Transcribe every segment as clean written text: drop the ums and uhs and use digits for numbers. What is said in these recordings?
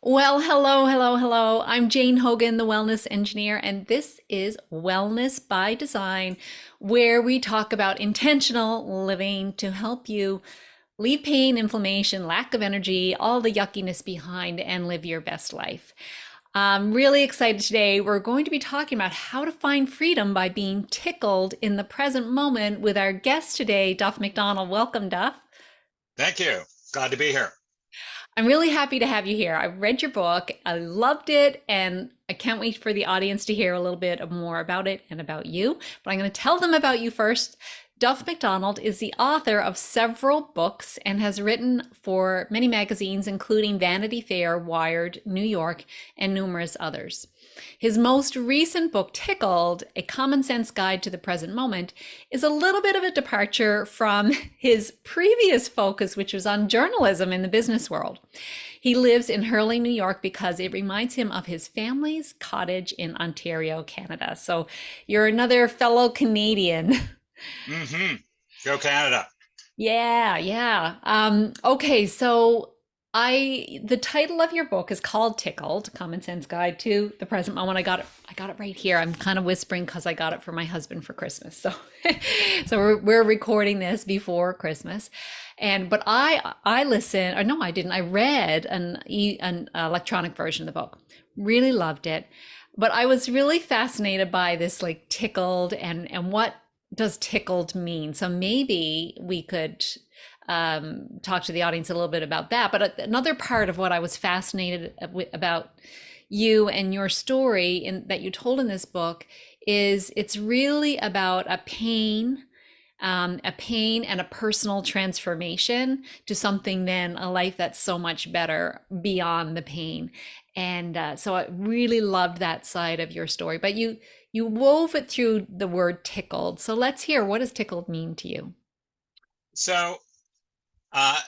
Well, hello, hello, hello. I'm Jane Hogan, the wellness engineer, and this is Wellness by Design, where we talk about intentional living to help you leave pain, inflammation, lack of energy, all the yuckiness behind, and live your best life. I'm really excited today. We're going to be talking about how to find freedom by being tickled in the present moment with our guest today, Duff McDonald. Welcome, Duff. Thank you. Glad to be here. I'm really happy to have you here. I read your book, I loved it, and I can't wait for the audience to hear a little bit more about it and about you. But I'm going to tell them about you first. Duff McDonald is the author of several books and has written for many magazines, including Vanity Fair, Wired, New York, and numerous others. His most recent book, Tickled, A Common Sense Guide to the Present Moment, is a little bit of a departure from his previous focus, which was on journalism in the business world. He lives in Hurley, New York, because it reminds him of his family's cottage in Ontario, Canada. So you're another fellow Canadian. hmm Go Canada. Yeah, yeah. Okay, so the title of your book is called Tickled, Common Sense Guide to the Present Moment. I got it right here. I'm kind of whispering because I got it for my husband for Christmas. So so we're recording this before Christmas. But I listened, or no, I didn't. I read an electronic version of the book. Really loved it. But I was really fascinated by this like tickled and what does tickled mean? So maybe we could talk to the audience a little bit about that. But another part of what I was fascinated about you and your story that you told in this book is it's really about a pain and a personal transformation to something then a life that's so much better beyond the pain. And so I really loved that side of your story. But you wove it through the word tickled. So let's hear, what does tickled mean to you? So, uh,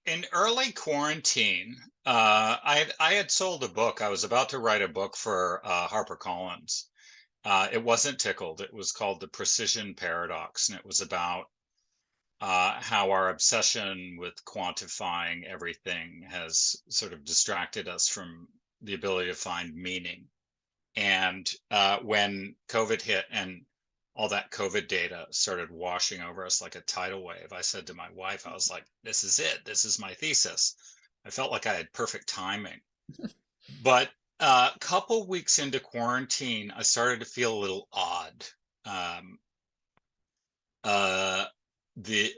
in early quarantine, I had sold a book. I was about to write a book for HarperCollins. It wasn't Tickled. It was called The Precision Paradox, and it was about how our obsession with quantifying everything has sort of distracted us from the ability to find meaning. And when COVID hit and all that COVID data started washing over us like a tidal wave, I said to my wife, I was like, this is it. This is my thesis. I felt like I had perfect timing. But a couple weeks into quarantine, I started to feel a little odd. Um, uh, the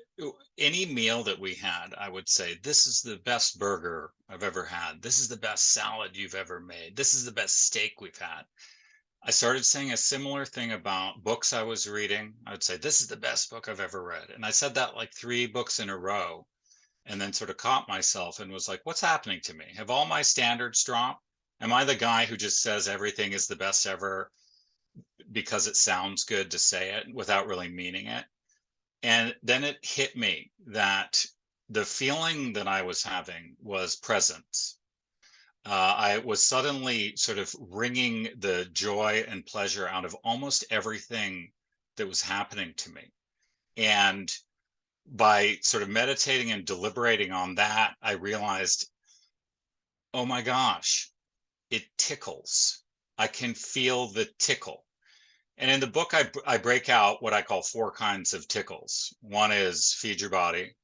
any meal that we had, I would say, this is the best burger I've ever had. This is the best salad you've ever made. This is the best steak we've had. I started saying a similar thing about books I was reading. I would say, this is the best book I've ever read. And I said that like three books in a row and then sort of caught myself and was like, what's happening to me? Have all my standards dropped? Am I the guy who just says everything is the best ever because it sounds good to say it without really meaning it? And then it hit me that the feeling that I was having was presence. I was suddenly sort of wringing the joy and pleasure out of almost everything that was happening to me. And by sort of meditating and deliberating on that, I realized, oh my gosh, it tickles. I can feel the tickle. And in the book, I break out what I call four kinds of tickles. One is feed your body,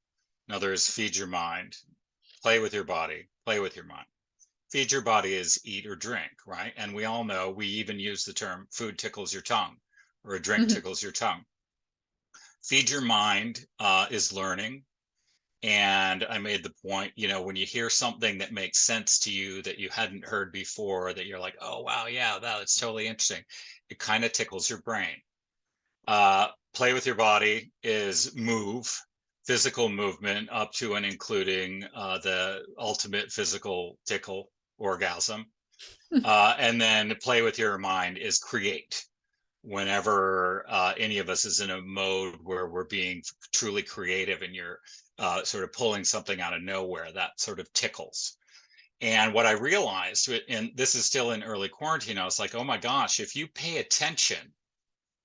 another is feed your mind, play with your body, play with your mind. Feed your body is eat or drink, right? And we all know, we even use the term food tickles your tongue or a drink Mhm. tickles your tongue. Feed your mind is learning. And I made the point, when you hear something that makes sense to you that you hadn't heard before, that you're like, oh, wow, yeah, that's totally interesting. It kind of tickles your brain. Play with your body is move, physical movement up to and including the ultimate physical tickle, orgasm. And then play with your mind is create. Whenever any of us is in a mode where we're being truly creative and you're sort of pulling something out of nowhere, that sort of tickles. And what I realized, and this is still in early quarantine, I was like, oh my gosh, if you pay attention,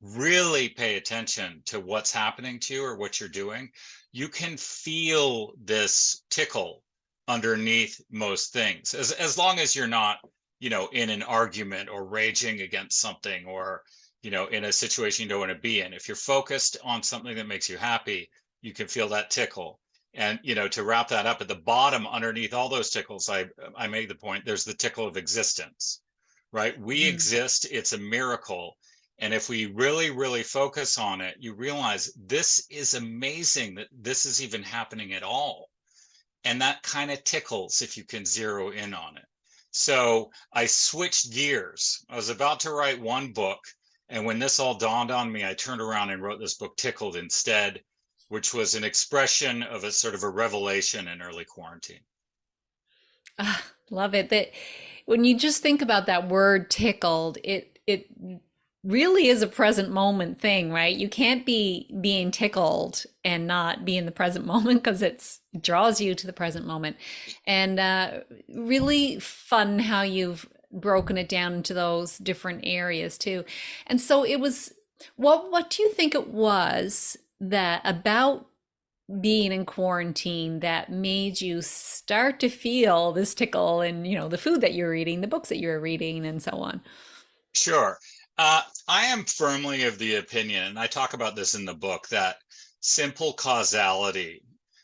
really pay attention to what's happening to you or what you're doing, you can feel this tickle underneath most things, as long as you're not, in an argument or raging against something, or in a situation you don't want to be in. If you're focused on something that makes you happy, you can feel that tickle. And to wrap that up, at the bottom underneath all those tickles, I made the point, there's the tickle of existence, right? We Mm. exist, it's a miracle. And if we really, really focus on it, you realize this is amazing that this is even happening at all. And that kind of tickles if you can zero in on it. So I switched gears. I was about to write one book, and when this all dawned on me, I turned around and wrote this book, Tickled, instead, which was an expression of a sort of a revelation in early quarantine. Ah, love it. That when you just think about that word tickled, it really is a present moment thing, right? You can't be being tickled and not be in the present moment because it draws you to the present moment. And really fun how you've broken it down into those different areas too. And so it was, what do you think it was that about being in quarantine that made you start to feel this tickle in, the food that you're eating, the books that you're reading, and so on? Sure. I am firmly of the opinion, and I talk about this in the book, that simple causality,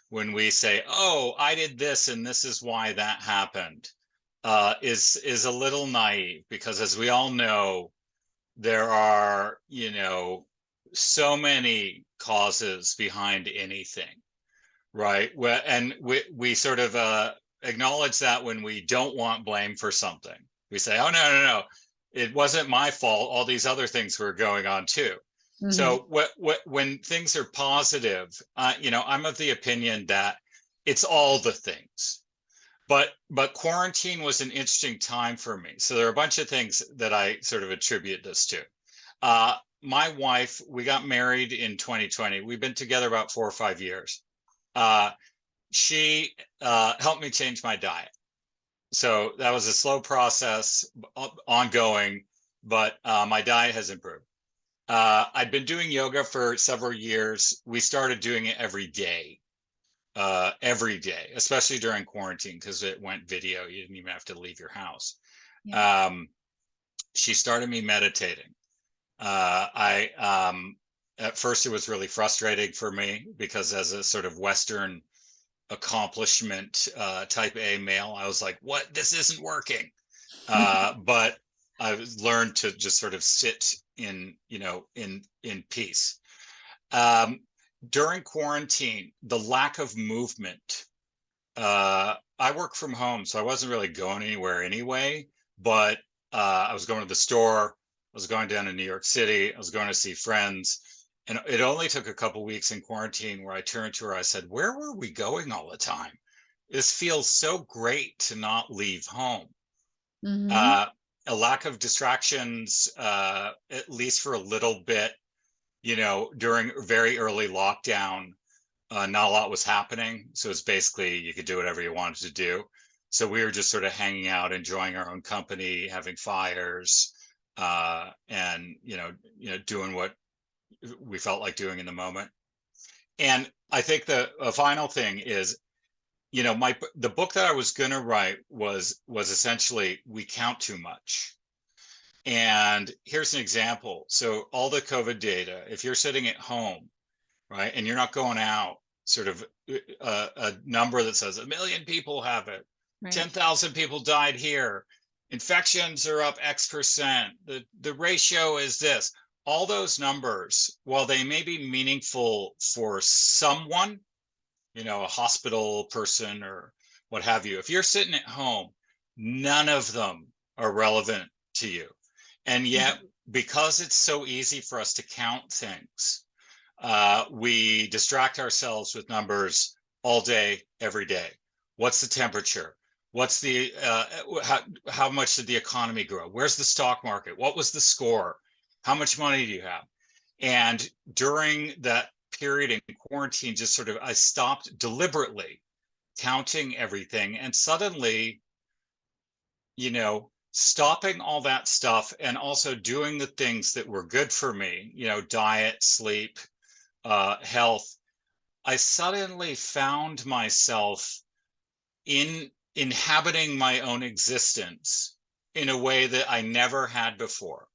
when we say, "Oh, I did this, and this is why that happened," is a little naive, because as we all know, there are, so many causes behind anything, right? And we sort of acknowledge that when we don't want blame for something. We say, "Oh, no, no, no, it wasn't my fault. All these other things were going on too." Hmm. So when things are positive, I'm of the opinion that it's all the things. But quarantine was an interesting time for me. So there are a bunch of things that I sort of attribute this to. My wife, we got married in 2020. We've been together about 4 or 5 years. Uh, she helped me change my diet. So that was a slow process, ongoing, but my diet has improved. I'd been doing yoga for several years. We started doing it every day, especially during quarantine because it went video. You didn't even have to leave your house. Yeah. Um, she started me meditating. I At first it was really frustrating for me because as a sort of Western accomplishment type A male, I was like, what? This isn't working. But I learned to just sort of sit in peace. Um, During quarantine, the lack of movement. I work from home, so I wasn't really going anywhere anyway. But I was going to the store. I was going down to New York City. I was going to see friends. And it only took a couple weeks in quarantine where I turned to her. I said, "Where were we going all the time? This feels so great to not leave home." Hmm. Uh, a lack of distractions, at least for a little bit, during very early lockdown, not a lot was happening. So it's basically you could do whatever you wanted to do. So we were just sort of hanging out, enjoying our own company, having fires, and doing what we felt like doing in the moment. And I think the final thing is, my the book that I was going to write was essentially we count too much. And here's an example. So all the COVID data, if you're sitting at home, right, and you're not going out, sort of a number that says 1 million people have it, Right. 10,000 people died here, infections are up X%, the ratio is this. All those numbers, while they may be meaningful for someone, a hospital person or what have you, if you're sitting at home, none of them are relevant to you. And yet, because it's so easy for us to count things, we distract ourselves with numbers all day, every day. What's the temperature? What's the how much did the economy grow? Where's the stock market? What was the score? How much money do you have? And during that period in quarantine, just sort of I stopped deliberately counting everything, and suddenly, stopping all that stuff and also doing the things that were good for me, diet, sleep, health, I suddenly found myself in inhabiting my own existence in a way that I never had before.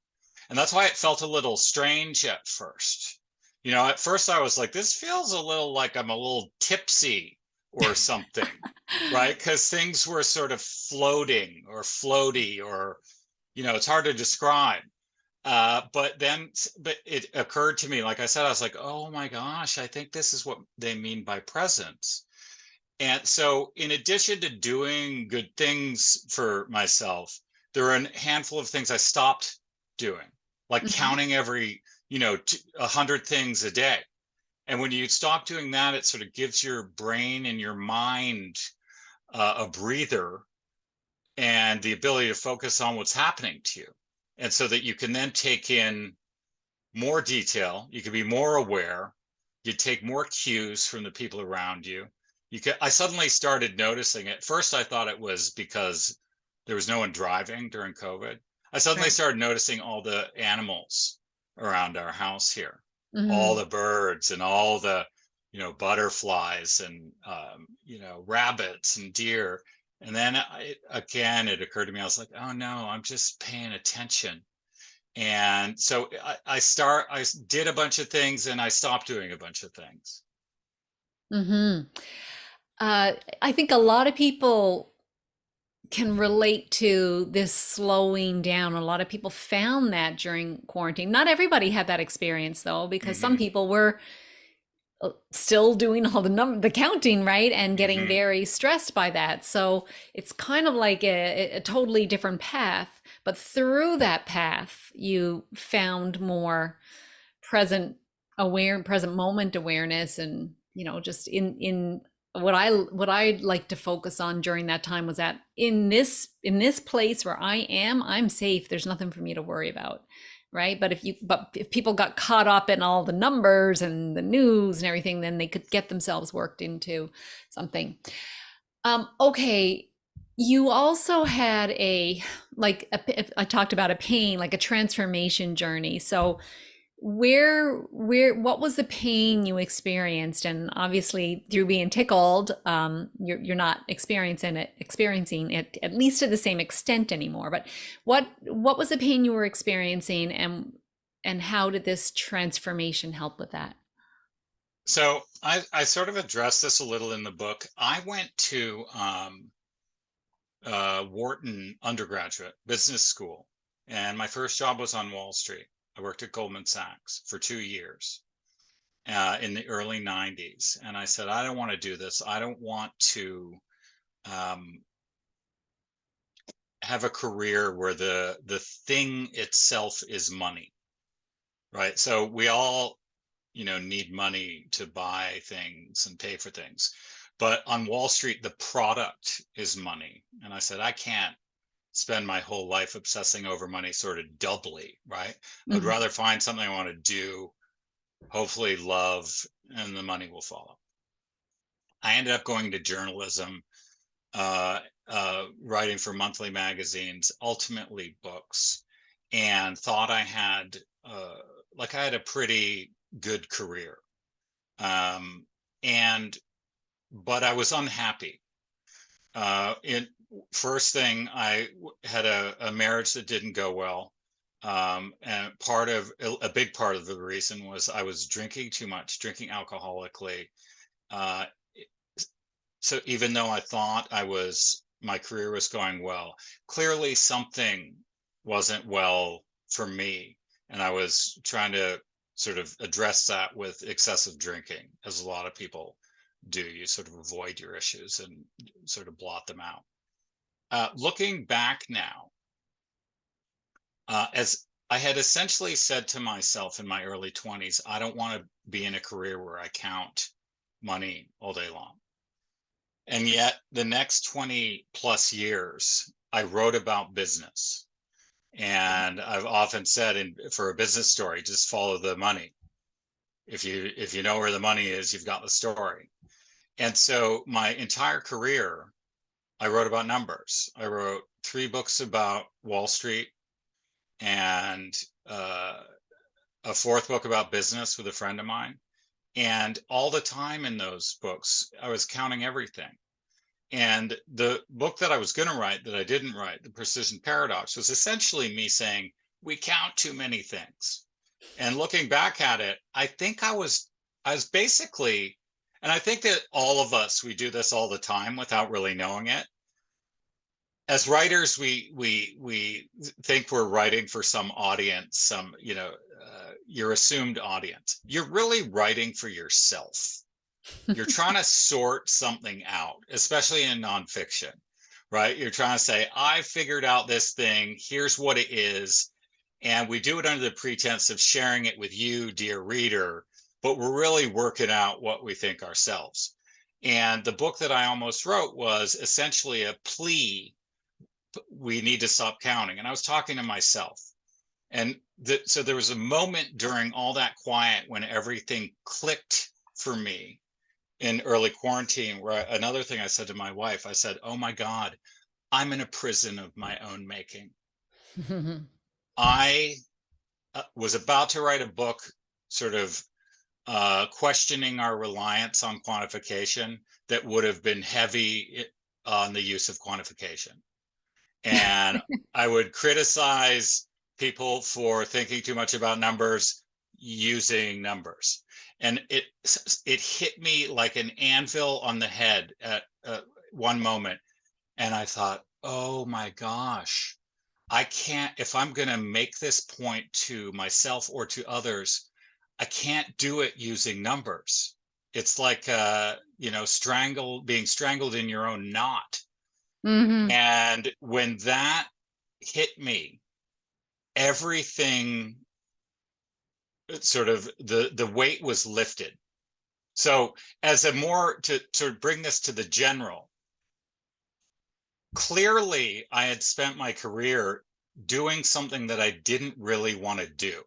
And that's why it felt a little strange at first. At first I was like, this feels a little like I'm a little tipsy or something, right? Because things were sort of floating or floaty, or, it's hard to describe. But it occurred to me, like I said, I was like, oh my gosh, I think this is what they mean by presence. And so, in addition to doing good things for myself, there were a handful of things I stopped doing, like Mhm. counting every, 100 things a day. And when you stop doing that, it sort of gives your brain and your mind a breather and the ability to focus on what's happening to you. And so that you can then take in more detail, you can be more aware, you take more cues from the people around you. I suddenly started noticing it. First, I thought it was because there was no one driving during COVID. I suddenly Right. started noticing all the animals around our house here, all Mhm. the birds and all the, butterflies and, rabbits and deer. And then again, it occurred to me, I was like, oh no, I'm just paying attention. And so I did a bunch of things and I stopped doing a bunch of things. Mhm. Uh, I think a lot of people can relate to this slowing down. A lot of people found that during quarantine. Not everybody had that experience though, because some Hmm. people were still doing all the counting, right, and getting Hmm. very stressed by that. So it's kind of like a totally different path. But through that path, you found more present moment awareness, and just in what I like to focus on during that time was that in this place where I'm safe. There's nothing for me to worry about, right? But if people got caught up in all the numbers and the news and everything, then they could get themselves worked into something. Okay, you also had I talked about a pain, like a transformation journey. So what was the pain you experienced? And obviously, through being tickled, you're not experiencing it at least to the same extent anymore. But what was the pain you were experiencing, and how did this transformation help with that? So I sort of addressed this a little in the book. I went to Wharton undergraduate business school, and my first job was on Wall Street. I worked at Goldman Sachs for 2 years in the early 90s. And I said, I don't want to do this. I don't want to um, have a career where the thing itself is money, right? So we all, need money to buy things and pay for things. But on Wall Street, the product is money. And I said, I can't spend my whole life obsessing over money sort of doubly, right? I would Mhm. rather find something I want to do, hopefully love, and the money will follow. I ended up going to journalism, uh, writing for monthly magazines, ultimately books, and thought uh, I had a pretty good career. Um, and but I was unhappy. In first thing, I had a marriage that didn't go well. And a big part of the reason was I was drinking too much, drinking alcoholically. Uh, so even though I thought my career was going well, clearly something wasn't well for me. And I was trying to sort of address that with excessive drinking, as a lot of people do. You sort of avoid your issues and sort of blot them out. Looking back now, as I had essentially said to myself in my early 20s, I don't want to be in a career where I count money all day long. And yet, the next 20 plus years, I wrote about business. And I've often said, for a business story, just follow the money. If you know where the money is, you've got the story. And so my entire career, I wrote about numbers. I wrote 3 books about Wall Street and uh, a fourth book about business with a friend of mine. And all the time in those books, I was counting everything. And the book that I was going to write that I didn't write, The Precision Paradox, was essentially me saying, we count too many things. And looking back at it, I was basically, and I think that all of us, we do this all the time without really knowing it. As writers, we think we're writing for some audience, your assumed audience. You're really writing for yourself. You're trying to sort something out, especially in nonfiction, right? You're trying to say, I figured out this thing, here's what it is. And we do it under the pretense of sharing it with you, dear reader, but we're really working out what we think ourselves. And the book that I almost wrote was essentially a plea, we need to stop counting. And I was talking to myself. And so there was a moment during all that quiet when everything clicked for me in early quarantine, where another thing I said to my wife, I said, oh my God, I'm in a prison of my own making. I was about to write a book sort of questioning our reliance on quantification that would have been heavy on the use of quantification. And I would criticize people for thinking too much about numbers, using numbers. And it hit me like an anvil on the head at one moment. And I thought, oh my gosh, I can't, if I'm going to make this point to myself or to others, I can't do it using numbers. It's like, being strangled in your own knot. Hmm. And when that hit me, everything sort of the weight was lifted. So as a more to bring this to the general, clearly I had spent my career doing something that I didn't really want to do,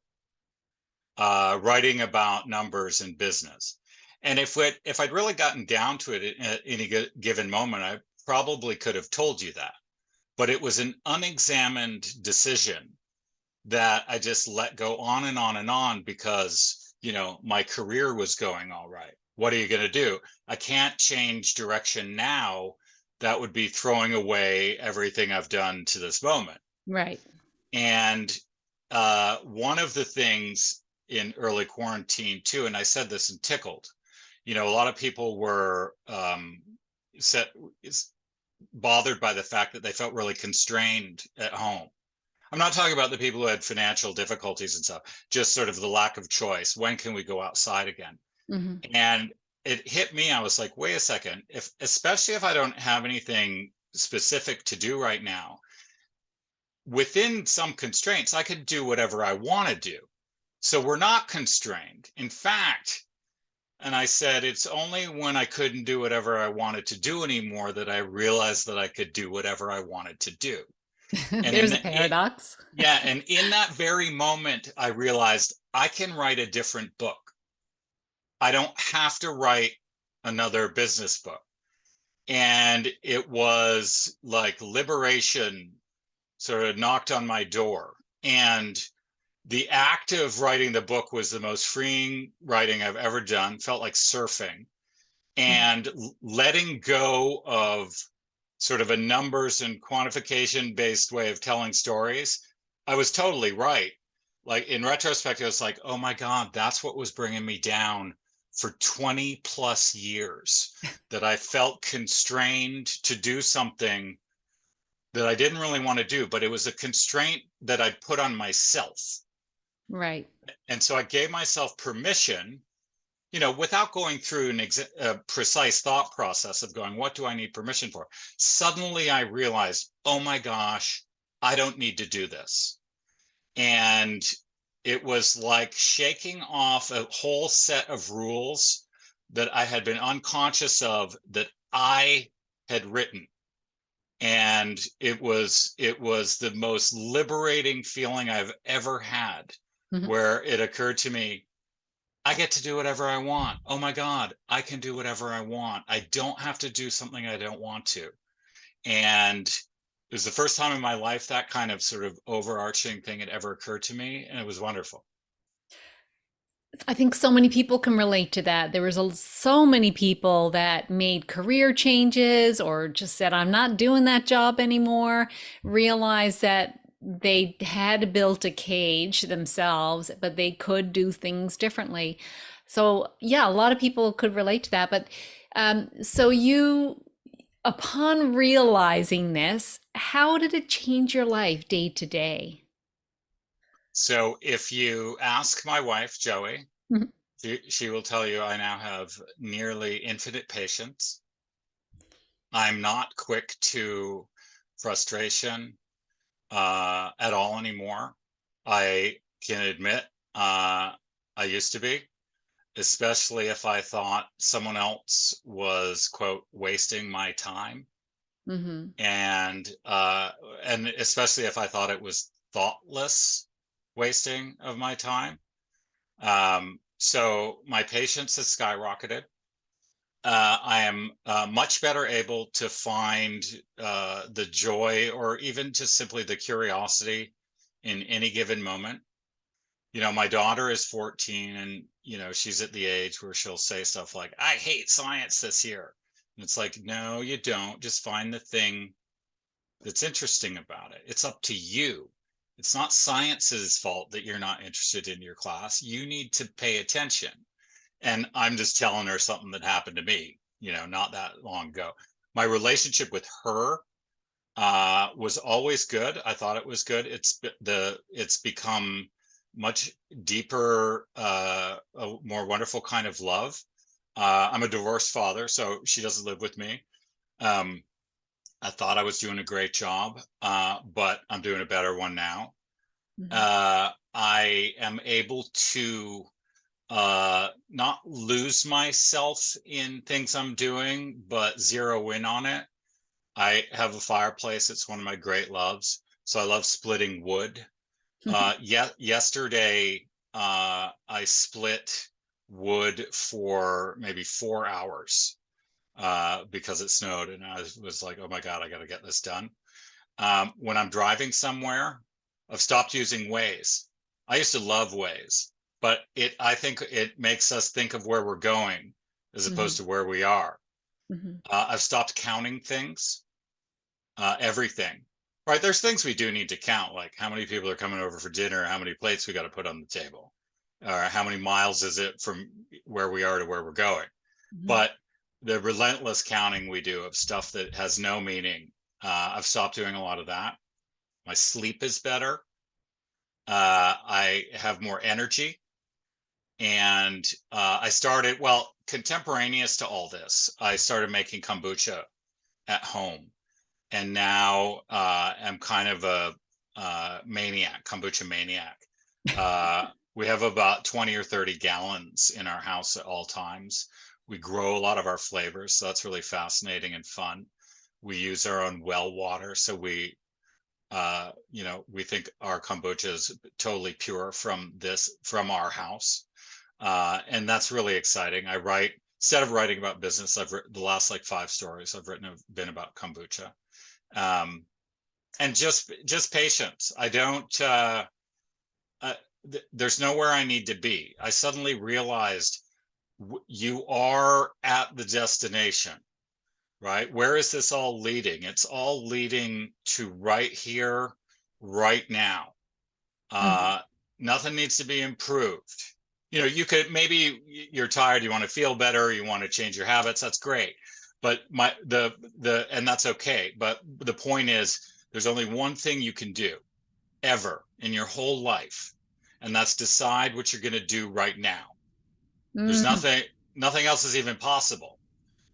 writing about numbers and business. And if I'd really gotten down to it at any given moment, I probably could have told you that. But it was an unexamined decision that I just let go on and on and on because, my career was going all right. What are you going to do? I can't change direction now. That would be throwing away everything I've done to this moment. Right. And one of the things in early quarantine too, and I said this in Tickled, a lot of people were set, bothered by the fact that they felt really constrained at home. I'm not talking about the people who had financial difficulties and stuff, just sort of the lack of choice. When can we go outside again? Hmm. And it hit me. I was like, wait a second, especially if I don't have anything specific to do right now, within some constraints, I could do whatever I want to do. So we're not constrained. In fact, and I said, it's only when I couldn't do whatever I wanted to do anymore that I realized that I could do whatever I wanted to do. And There's a paradox. yeah, and in that very moment, I realized I can write a different book. I don't have to write another business book. And it was like liberation sort of knocked on my door. And the act of writing the book was the most freeing writing I've ever done, felt like surfing. And letting go of sort of a numbers and quantification based way of telling stories, I was totally right. Like in retrospect, I was like, oh my God, that's what was bringing me down for 20 plus years, that I felt constrained to do something that I didn't really want to do, but it was a constraint that I'd put on myself. Right. And so I gave myself permission, without going through a precise thought process of going, what do I need permission for? Suddenly I realized, oh my gosh, I don't need to do this. And it was like shaking off a whole set of rules that I had been unconscious of that I had written. And it was the most liberating feeling I've ever had, Mhm. where it occurred to me, I get to do whatever I want. Oh my God, I can do whatever I want. I don't have to do something I don't want to. And it was the first time in my life that kind of sort of overarching thing had ever occurred to me. And it was wonderful. I think so many people can relate to that. There was so many people that made career changes or just said, I'm not doing that job anymore, realized that they had built a cage themselves, but they could do things differently. So, yeah, a lot of people could relate to that. But so you, upon realizing this, how did it change your life day to day? So if you ask my wife, Joey, Mhm. she will tell you I now have nearly infinite patience. I'm not quick to frustration at all anymore. I can admit I used to be, especially if I thought someone else was, quote, wasting my time. Mhm. And especially if I thought it was thoughtless wasting of my time. So my patience has skyrocketed. I am much better able to find the joy or even just simply the curiosity in any given moment. My daughter is 14 and, she's at the age where she'll say stuff like, I hate science this year. And it's like, no, you don't. Just find the thing that's interesting about it. It's up to you. It's not science's fault that you're not interested in your class. You need to pay attention. And I'm just telling her something that happened to me, not that long ago. My relationship with her was always good. I thought it was good. It's become much deeper, a more wonderful kind of love. I'm a divorced father, so she doesn't live with me. Um, I thought I was doing a great job, but I'm doing a better one now. Mhm. I am able to not lose myself in things I'm doing, but zero in on it. I have a fireplace. It's one of my great loves. So I love splitting wood. Yesterday, I split wood for maybe 4 hours because it snowed, and I was like, "Oh my God, I got to get this done." When I'm driving somewhere, I've stopped using Waze. I used to love Waze, but I think it makes us think of where we're going as opposed Mhm. to where we are. Mhm. I've stopped counting things, everything. Right? There's things we do need to count, like how many people are coming over for dinner, how many plates we got to put on the table, or how many miles is it from where we are to where we're going. Mhm. But the relentless counting we do of stuff that has no meaning, I've stopped doing a lot of that. My sleep is better. I have more energy. And I started, well, contemporaneous to all this, I started making kombucha at home. And now I'm kind of a maniac, kombucha maniac. We have about 20 or 30 gallons in our house at all times. We grow a lot of our flavors, so that's really fascinating and fun. We use our own well water, so we think our kombucha is totally pure from our house. And that's really exciting. Instead of writing about business, I've written the last like 5 stories I've written have been about kombucha. Um, and just patience. I don't, uh, there's nowhere I need to be. I suddenly realized you are at the destination, right? Where is this all leading? It's all leading to right here, right now. Mhm. Uh, Nothing needs to be improved. You could, maybe you're tired, you want to feel better, you want to change your habits. That's great. But and that's okay. But the point is, there's only one thing you can do ever in your whole life, and that's decide what you're going to do right now. There's Mm. nothing else is even possible,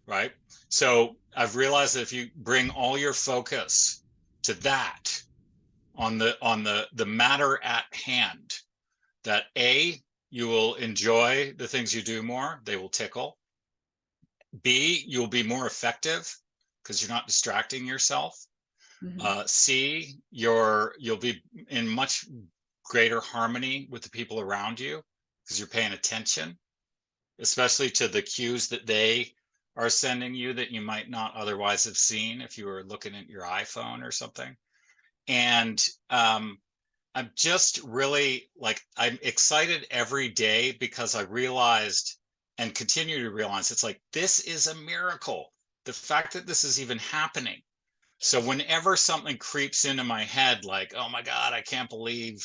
right? So I've realized that if you bring all your focus to that, on the matter at hand, that you will enjoy the things you do more, they will tickle. B, you'll be more effective because you're not distracting yourself. Mhm. C, you'll be in much greater harmony with the people around you because you're paying attention, especially to the cues that they are sending you that you might not otherwise have seen if you were looking at your iPhone or something. And I'm just really like, I'm excited every day because I realized and continue to realize it's like, this is a miracle. The fact that this is even happening. So whenever something creeps into my head, like, oh my God, I can't believe,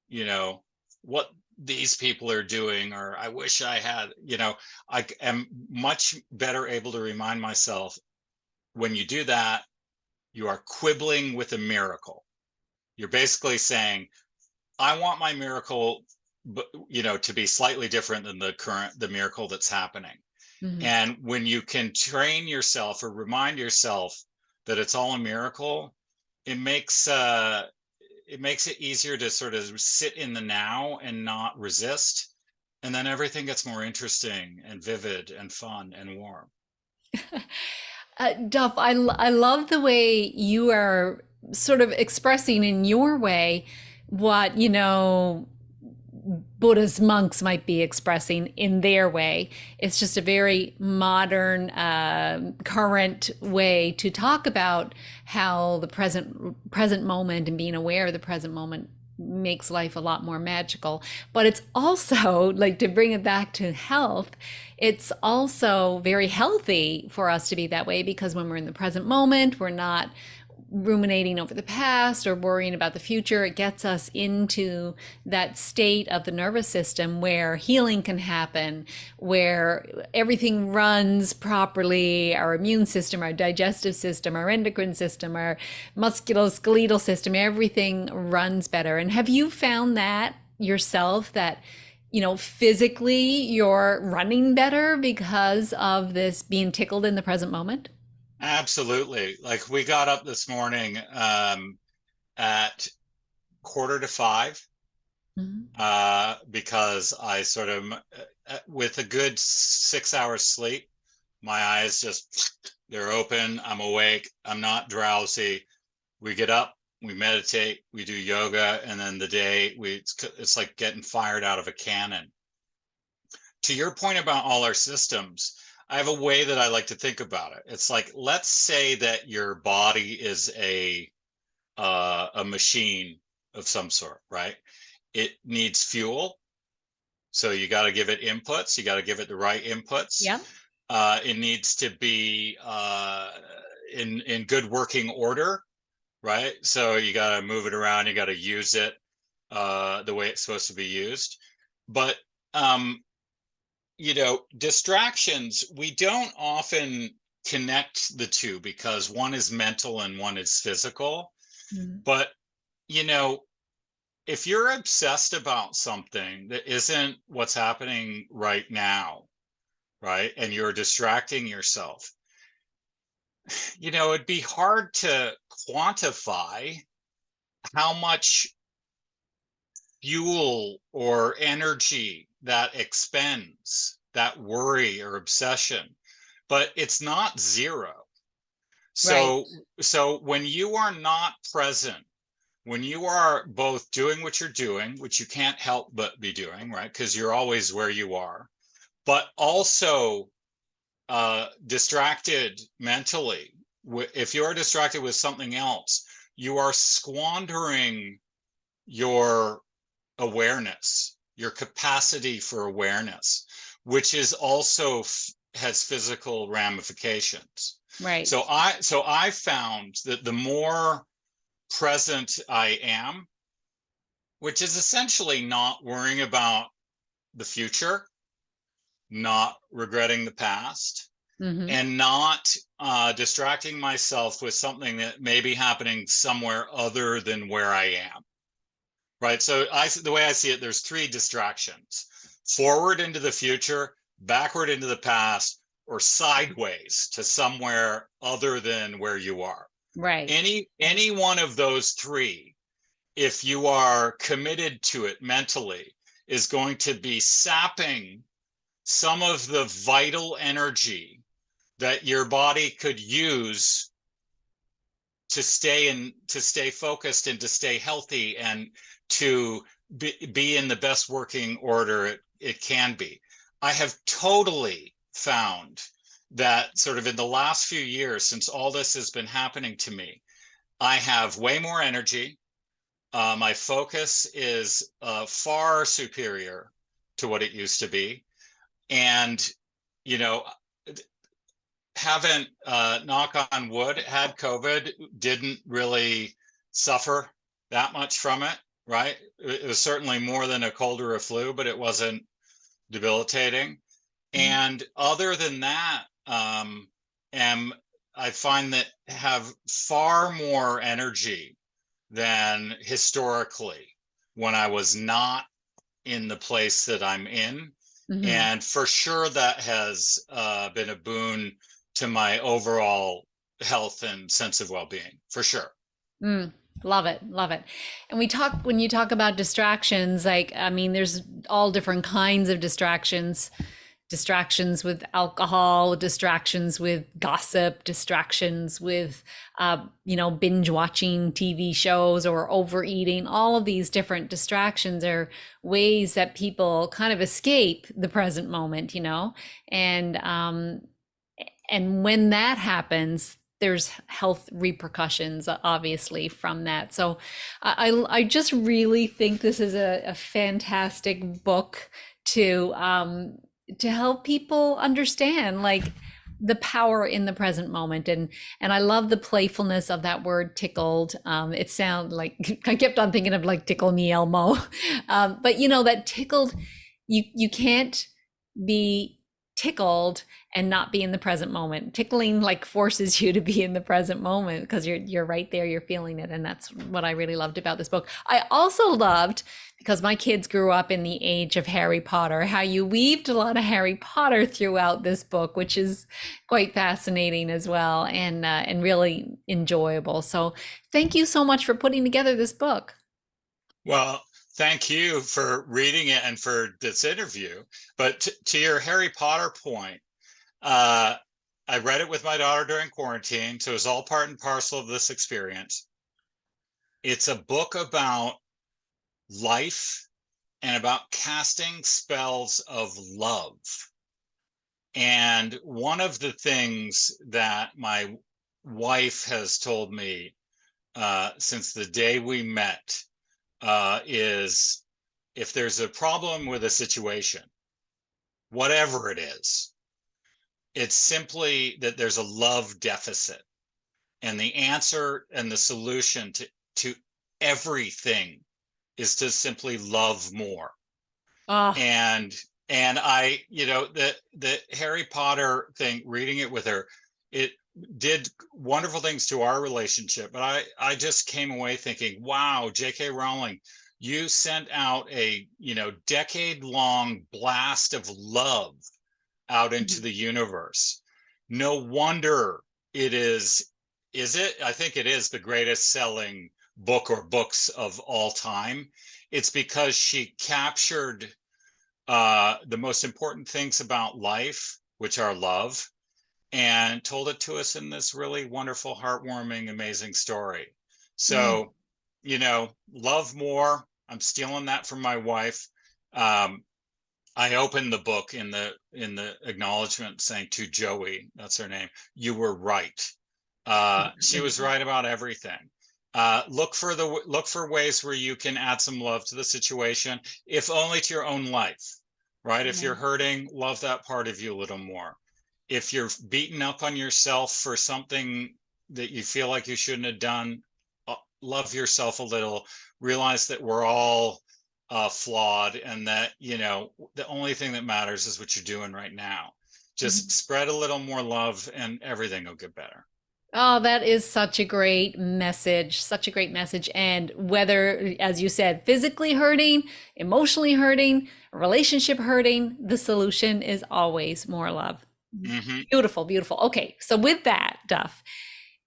you know, what these people are doing, or I wish I had, I am much better able to remind myself, when you do that, you are quibbling with a miracle. You're basically saying, I want my miracle, to be slightly different than the miracle that's happening. Mhm. And when you can train yourself or remind yourself that it's all a miracle, it makes it easier to sort of sit in the now and not resist. And then everything gets more interesting and vivid and fun and warm. Duff, I love the way you are sort of expressing in your way what, Buddhist monks might be expressing in their way. It's just a very modern, current way to talk about how the present moment and being aware of the present moment makes life a lot more magical. But it's also, like, to bring it back to health, it's also very healthy for us to be that way, because when we're in the present moment, we're not ruminating over the past or worrying about the future. It gets us into that state of the nervous system where healing can happen, where everything runs properly: our immune system, our digestive system, our endocrine system, our musculoskeletal system, everything runs better. And have you found that yourself, that physically you're running better because of this being tickled in the present moment? Absolutely. Like, we got up this morning at 4:45, Mhm. because I sort of, with a good 6 hours sleep, my eyes just, they're open. I'm awake. I'm not drowsy. We get up, we meditate, we do yoga, and then the day it's like getting fired out of a cannon. To your point about all our systems, I have a way that I like to think about it. It's like, let's say that your body is a machine of some sort, right? It needs fuel, so you got to give it inputs. You got to give it the right inputs. Yeah. It needs to be in good working order, right? So you got to move it around. You got to use it the way it's supposed to be used. But um, distractions, we don't often connect the two because one is mental and one is physical. Mhm. But, you know, if you're obsessed about something that isn't what's happening right now, right, and you're distracting yourself, it'd be hard to quantify how much fuel or energy that expends, that worry or obsession, but it's not zero. Right. So when you are not present, when you are both doing what you're doing, which you can't help but be doing, right? Because you're always where you are, but also distracted mentally. If you're distracted with something else, you are squandering your awareness, your capacity for awareness, which is also has physical ramifications. Right. So I found that the more present I am, which is essentially not worrying about the future, not regretting the past, Hmm. and not distracting myself with something that may be happening somewhere other than where I am. Right. So the way I see it, there's three distractions: forward into the future, backward into the past, or sideways to somewhere other than where you are. Right. Any one of those three, if you are committed to it mentally, is going to be sapping some of the vital energy that your body could use to stay focused and to stay healthy and to be in the best working order it can be. I have totally found that sort of in the last few years, since all this has been happening to me, I have way more energy. My focus is far superior to what it used to be. And, you know, haven't, knock on wood, had COVID, didn't really suffer that much from it, right? It was certainly more than a cold or a flu, but it wasn't debilitating. Mhm. And other than that, am I find that have far more energy than historically when I was not in the place that I'm in. Mhm. And for sure, that has been a boon to my overall health and sense of well being, for sure. Mm, love it, love it. And when you talk about distractions, like, I mean, there's all different kinds of distractions. Distractions with alcohol, distractions with gossip, distractions with, binge watching TV shows or overeating. All of these different distractions are ways that people kind of escape the present moment, and when that happens, there's health repercussions, obviously, from that. So I just really think this is a fantastic book to help people understand, like, the power in the present moment. And I love the playfulness of that word tickled. It sounds like I kept on thinking of like tickle me Elmo. But that tickled, you can't be tickled and not be in the present moment. Tickling like forces you to be in the present moment because you're right there, you're feeling it. And that's what I really loved about this book. I also loved, because my kids grew up in the age of Harry Potter, how you weaved a lot of Harry Potter throughout this book, which is quite fascinating as well, and really enjoyable. So thank you so much for putting together this book. Well, thank you for reading it and for this interview. But to your Harry Potter point, uh, I read it with my daughter during quarantine, so it was all part and parcel of this experience. It's a book about life and about casting spells of love. And one of the things that my wife has told me since the day we met is if there's a problem with a situation, whatever it is, it's simply that there's a love deficit. And the answer and the solution to everything is to simply love more. Oh, and and I, the Harry Potter thing, reading it with her, it did wonderful things to our relationship, but I just came away thinking, wow, J.K. Rowling, you sent out a decade long blast of love out into the universe. No wonder it is it, I think it is the greatest selling book or books of all time. It's because she captured the most important things about life, which are love, and told it to us in this really wonderful, heartwarming, amazing story. mm, So, love more. I'm stealing that from my wife. Um, I opened the book in the acknowledgement saying to Joey, that's her name, you were right. She was right about everything. Look for ways where you can add some love to the situation, if only to your own life, right? If yeah. you're hurting, love that part of you a little more. If you're beaten up on yourself for something that you feel like you shouldn't have done, love yourself a little. Realize that we're all flawed, and that the only thing that matters is what you're doing right now. Just Mhm. spread a little more love, and everything will get better. Oh, that is such a great message, such a great message. And whether, as you said, physically hurting, emotionally hurting, relationship hurting, the solution is always more love. Hmm. Beautiful, beautiful. Okay, so with that, Duff,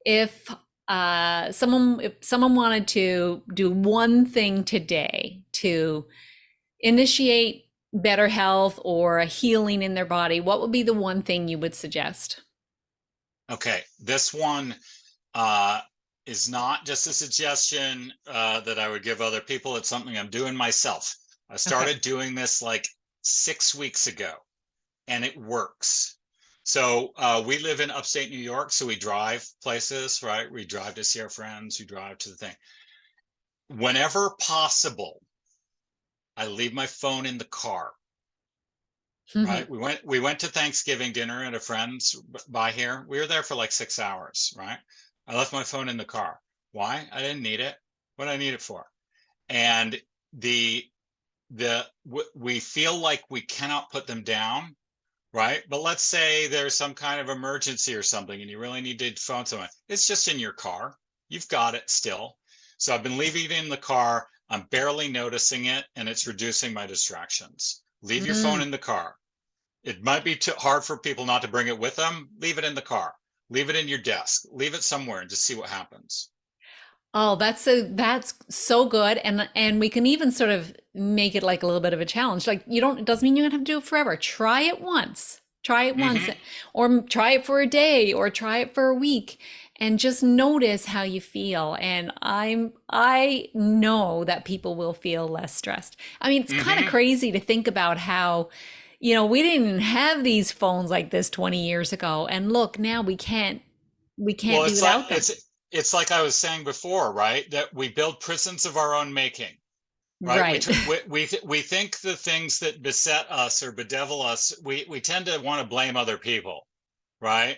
if someone wanted to do one thing today to initiate better health or a healing in their body, what would be the one thing you would suggest? Okay, this one uh, is not just a suggestion that I would give other people. It's something I'm doing myself. I Okay. started doing this like 6 weeks ago, and it works. So we live in upstate New York, so we drive places, right? We drive to see our friends, we drive to the thing. whenever possible, I leave my phone in the car. Right. We went to Thanksgiving dinner at a friend's by here. We were there for like 6 hours, right? I left my phone in the car. Why? I didn't need it. What did I need it for? And the we feel like we cannot put them down, right? But let's say there's some kind of emergency or something and you really need to phone someone. It's just in your car. You've got it still. So I've been leaving it in the car. I'm barely noticing it and it's reducing my distractions. Leave your phone Mm. in the car. It might be too hard for people not to bring it with them. Leave it in the car. Leave it in your desk. Leave it somewhere and just see what happens. Oh, that's so good. And we can even sort of make it like a little bit of a challenge. Like you don't, it doesn't mean you're gonna have to do it forever. Try it once. Try it once, Mm-hmm. or try it for a day, or try it for a week, and just notice how you feel. And I know that people will feel less stressed. I mean, it's kind of Mm-hmm. crazy to think about how, we didn't have these phones like this 20 years ago. And look, now we can't Well, be it's like without them. it's like I was saying before, right? That we build prisons of our own making, right? We Right. we think the things that beset us or bedevil us, we tend to want to blame other people, right?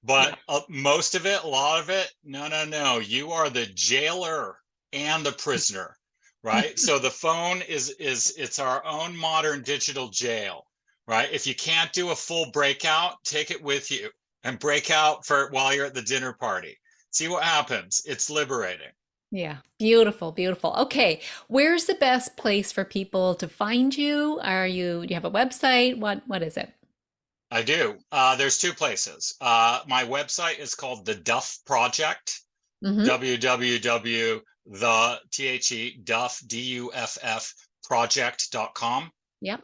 Yeah. But most of it, a lot of it, no, no, no. You are the jailer and the prisoner, right? So the phone is it's our own modern digital jail, right? If you can't do a full breakout, take it with you and break out for while you're at the dinner party. See what happens. It's liberating. Yeah, beautiful, beautiful. Okay, where's the best place for people to find you? Do you have a website? What is it? I do. There's two places. My website is called the Duff Project, Mm-hmm. www the Duff Duff project.com. Yep.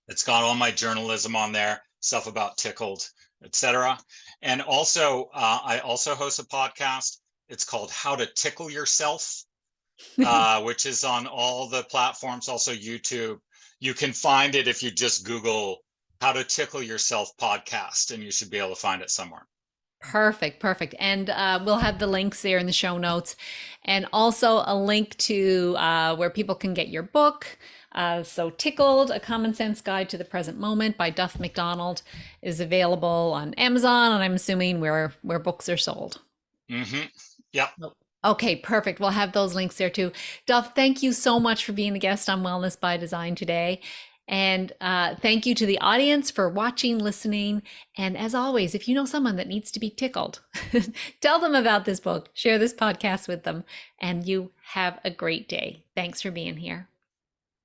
It's got all my journalism on there, stuff about Tickled, etc. And also, I also host a podcast. It's called How to Tickle Yourself, which is on all the platforms, also YouTube. You can find it if you just Google How to Tickle Yourself podcast, and you should be able to find it somewhere. Perfect, perfect. And we'll have the links there in the show notes, and also a link to where people can get your book. So, Tickled, A Common Sense Guide to the Present Moment by Duff McDonald is available on Amazon, and I'm assuming where books are sold. Mm-hmm. Yep. Oh, okay, perfect. We'll have those links there too. Duff, thank you so much for being the guest on Wellness by Design today. And thank you to the audience for watching, listening. And as always, if you know someone that needs to be tickled, tell them about this book, share this podcast with them, and you have a great day. Thanks for being here.